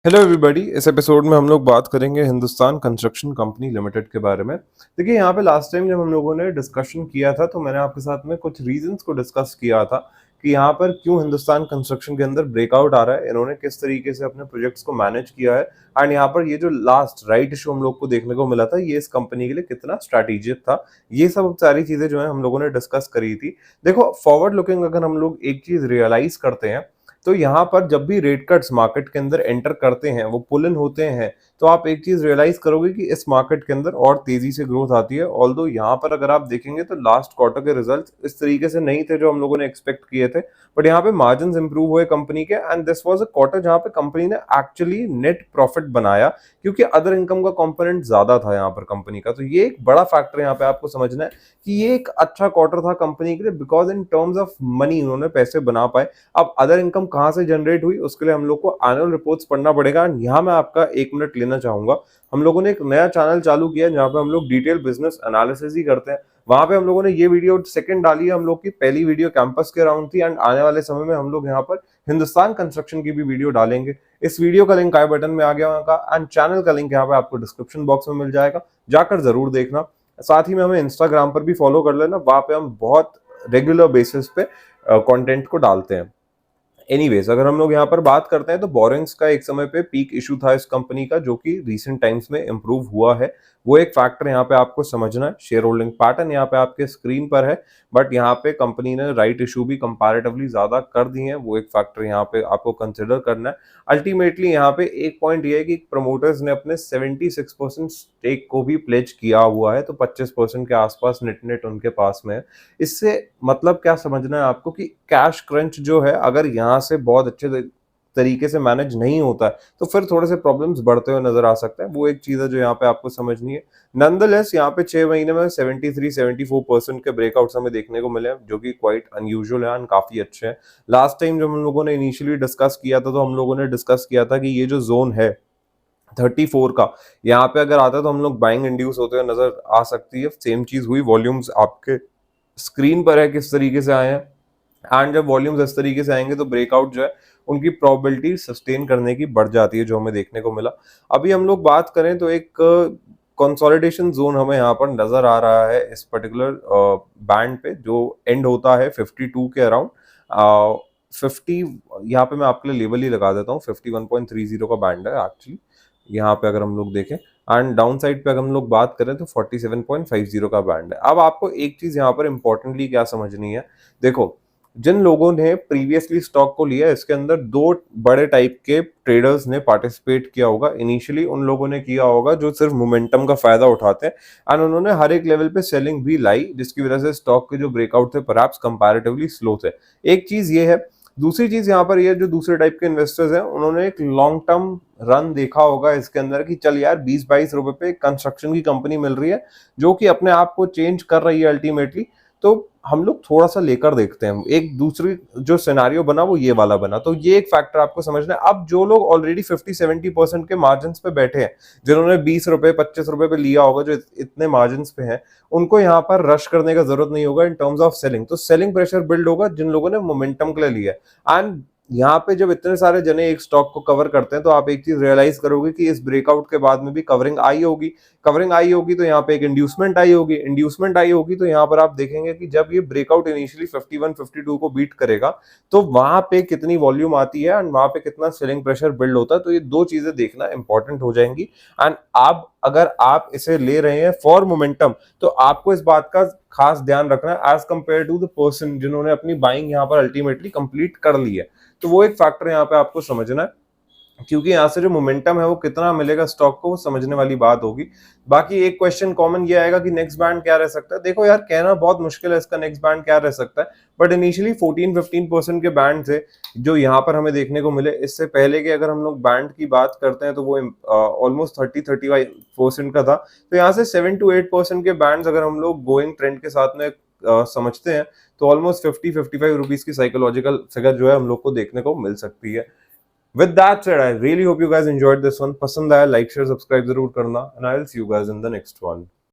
Hello everybody. इस episode में हम लोग बात करेंगे हिंदुस्तान कंस्ट्रक्शन कंपनी लिमिटेड के बारे में। देखिए, यहाँ पे लास्ट टाइम जब हम लोगों ने डिस्कशन किया था तो मैंने आपके साथ में कुछ रीजंस को डिस्कस किया था कि यहाँ पर क्यों हिंदुस्तान कंस्ट्रक्शन के अंदर ब्रेकआउट आ रहा है, इन्होंने किस तरीके से अपने प्रोजेक्ट्स को मैनेज किया है एंड यहाँ पर ये जो लास्ट राइट इशू हम लोग को देखने को मिला था ये इस कंपनी के लिए कितना स्ट्रैटेजिक था। ये सब सारी चीजें जो है हम लोगों ने डिस्कस करी थी। देखो, फॉरवर्ड लुकिंग अगर हम लोग एक चीज रियलाइज करते हैं तो यहाँ पर जब भी रेट कट्स मार्केट के अंदर एंटर करते हैं, वो पुल इन होते हैं, तो आप एक चीज रियलाइज करोगे कि इस मार्केट के अंदर और तेजी से ग्रोथ आती है। ऑल्दो यहाँ पर अगर आप देखेंगे तो लास्ट क्वार्टर के रिजल्ट्स इस तरीके से नहीं थे जो हम लोगों ने एक्सपेक्ट किए थे, बट यहाँ पे मार्जिन इंप्रूव हुए कंपनी के and this was a quarter जहाँ पे कंपनी ने एक्चुअली नेट प्रॉफिट बनाया क्योंकि अदर इनकम का कंपोनेंट ज्यादा था यहाँ पर कंपनी का। तो ये एक बड़ा फैक्टर यहाँ पे आपको समझना है कि ये एक अच्छा क्वार्टर था कंपनी के लिए because in terms of money उन्होंने पैसे बना पाए। अब अदर इनकम कहाँ से जनरेट हुई उसके लिए हम लोग को एनुअल रिपोर्ट्स पढ़ना पड़ेगा। यहाँ मैं आपका 1 मिनट लेना चाहूंगा। हम लोगों ने एक नया चैनल चालू किया है जहाँ पे हम लोग डिटेल बिजनेस एनालिसिस ही करते हैं। वहां पे हम लोगों ने ये वीडियो सेकंड डाली है, हम लोग की पहली वीडियो कैंपस के अराउंड थी एंड आने वाले समय में हम लोग यहाँ पर हिंदुस्तान कंस्ट्रक्शन की भी वीडियो डालेंगे। इस वीडियो का लिंक आई बटन में आ गया होगा एंड चैनल का लिंक यहाँ पे आपको डिस्क्रिप्शन बॉक्स में मिल जाएगा, जाकर जरूर देखना। साथ ही में हमें इंस्टाग्राम पर भी फॉलो कर लेना, वहां पे हम बहुत रेगुलर बेसिस पे कंटेंट को डालते हैं। एनीवेज, अगर हम लोग यहाँ पर बात करते हैं तो बोरिंग्स का एक समय पे पीक इशू था इस कंपनी का जो कि रीसेंट टाइम्स में इंप्रूव हुआ है। वो एक फैक्टर यहाँ पे आपको समझना है। शेयर होल्डिंग पैटर्न यहाँ पे आपके स्क्रीन पर है, बट यहाँ पे कंपनी ने राइट इशू भी कंपैरेटिवली ज्यादा कर दी है, वो एक फैक्टर यहाँ पे आपको कंसिडर करना है। अल्टीमेटली यहाँ पे एक पॉइंट ये है कि प्रमोटर्स ने अपने 76% स्टेक को भी प्लेज किया हुआ है, तो 25% के आसपास नेट नेट उनके पास में है। इससे मतलब क्या समझना है आपको कि कैश क्रंच जो है अगर यहाँ से बहुत अच्छे तरीके से मैनेज नहीं होता है तो फिर थोड़े से प्रॉब्लम्स बढ़ते हुए नजर आ सकते हैं। वो एक चीज है जो यहाँ पे आपको समझनी है। नंदलेस यहाँ पे 6 महीने में 73-74% के ब्रेकआउट्स हमें देखने को मिले हैं जो कि क्वाइट अनयूजुअल है एंड काफी अच्छे हैं। लास्ट टाइम जब हम लोगों ने इनिशियली डिस्कस किया था तो हम लोगों ने डिस्कस किया था कि ये जो जोन है 34 का, यहाँ पे अगर आता है तो हम लोग बाइंग इंड्यूस होते हुए नजर आ सकती है। सेम चीज हुई, वॉल्यूम्स आपके स्क्रीन पर है किस तरीके से आए हैं एंड जब वॉल्यूम्स इस तरीके से आएंगे तो ब्रेकआउट जो है उनकी प्रोबेबिलिटी सस्टेन करने की बढ़ जाती है, जो हमें देखने को मिला। अभी हम लोग बात करें तो एक कंसोलिडेशन जोन हमें यहाँ पर नजर आ रहा है इस पर्टिकुलर बैंड पे जो एंड होता है 52 के अराउंड। 50 यहाँ पे मैं आपके लिए लेवल ही लगा देता हूँ, 51.30 का बैंड है एक्चुअली यहाँ पे अगर हम लोग देखें एंड डाउन साइड पे अगर हम लोग बात करें तो 47.50 का बैंड है। अब आपको एक चीज यहाँ पर इंपॉर्टेंटली क्या समझनी है, देखो जिन लोगों ने प्रीवियसली स्टॉक को लिया इसके अंदर दो बड़े टाइप के ट्रेडर्स ने पार्टिसिपेट किया होगा। इनिशियली उन लोगों ने किया होगा जो सिर्फ मोमेंटम का फायदा उठाते हैं एंड उन्होंने हर एक लेवल पे सेलिंग भी लाई जिसकी वजह से स्टॉक के जो ब्रेकआउट थे परहैप्स कंपैरेटिवली स्लो थे। एक चीज ये है। दूसरी चीज यहाँ पर ये जो दूसरे टाइप के इन्वेस्टर्स हैं उन्होंने एक लॉन्ग टर्म रन देखा होगा इसके अंदर कि चल यार 20-22 रुपए पे कंस्ट्रक्शन की कंपनी मिल रही है जो कि अपने आप को चेंज कर रही है अल्टीमेटली, तो हम लोग थोड़ा सा लेकर देखते हैं। एक दूसरी जो सिनेरियो बना वो ये वाला बना, तो ये एक फैक्टर आपको समझना है। अब जो लोग ऑलरेडी 50-70% के मार्जिन पे बैठे हैं, जिन्होंने 20 रुपए 25 रुपए पे लिया होगा, जो इतने मार्जिन पे हैं, उनको यहाँ पर रश करने का जरूरत नहीं होगा इन टर्म्स ऑफ सेलिंग। तो सेलिंग प्रेशर बिल्ड होगा जिन लोगों ने मोमेंटम के लिए लिया एंड यहाँ पे जब इतने सारे जने एक स्टॉक को कवर करते हैं तो आप एक चीज रियलाइज करोगे कि इस ब्रेकआउट के बाद में भी कवरिंग आई होगी। कवरिंग आई होगी तो यहाँ पे एक इंड्यूसमेंट आई होगी, इंड्यूसमेंट आई होगी तो यहाँ पर आप देखेंगे कि जब ये ब्रेकआउट इनिशियली 51-52 को बीट करेगा तो वहां पे कितनी वॉल्यूम आती है एंड वहां पे कितना सेलिंग प्रेशर बिल्ड होता है। तो ये दो चीजें देखना इंपॉर्टेंट हो जाएंगी एंड आप अगर आप इसे ले रहे हैं फॉर मोमेंटम तो आपको इस बात का खास ध्यान रखना है as compared to the person जिन्होंने अपनी बाइंग यहाँ पर अल्टीमेटली कंप्लीट कर ली है। तो वो एक फैक्टर यहाँ पे आपको समझना है क्योंकि यहाँ से जो मोमेंटम है वो कितना मिलेगा स्टॉक को, वो समझने वाली बात होगी। बाकी एक क्वेश्चन कॉमन ये आएगा कि नेक्स्ट बैंड क्या रह सकता है। देखो यार, कहना बहुत मुश्किल है इसका नेक्स्ट बैंड क्या रह सकता है, बट इनिशियली 14-15% के बैंड थे जो यहाँ पर हमें देखने को मिले। इससे पहले के अगर हम लोग बैंड की बात करते हैं तो वो ऑलमोस्ट 30-35% का था। तो यहाँ से 7-8% के बैंड अगर हम लोग गोइंग ट्रेंड के साथ में समझते हैं तो ऑलमोस्ट 50-55 रुपीज की साइकोलॉजिकल फिगर जो है हम लोग को देखने को मिल सकती है। With that said, I really hope you guys enjoyed this one. पसंद आया लाइक शेयर सब्सक्राइब जरूर करना and I'll see you guys in the next one.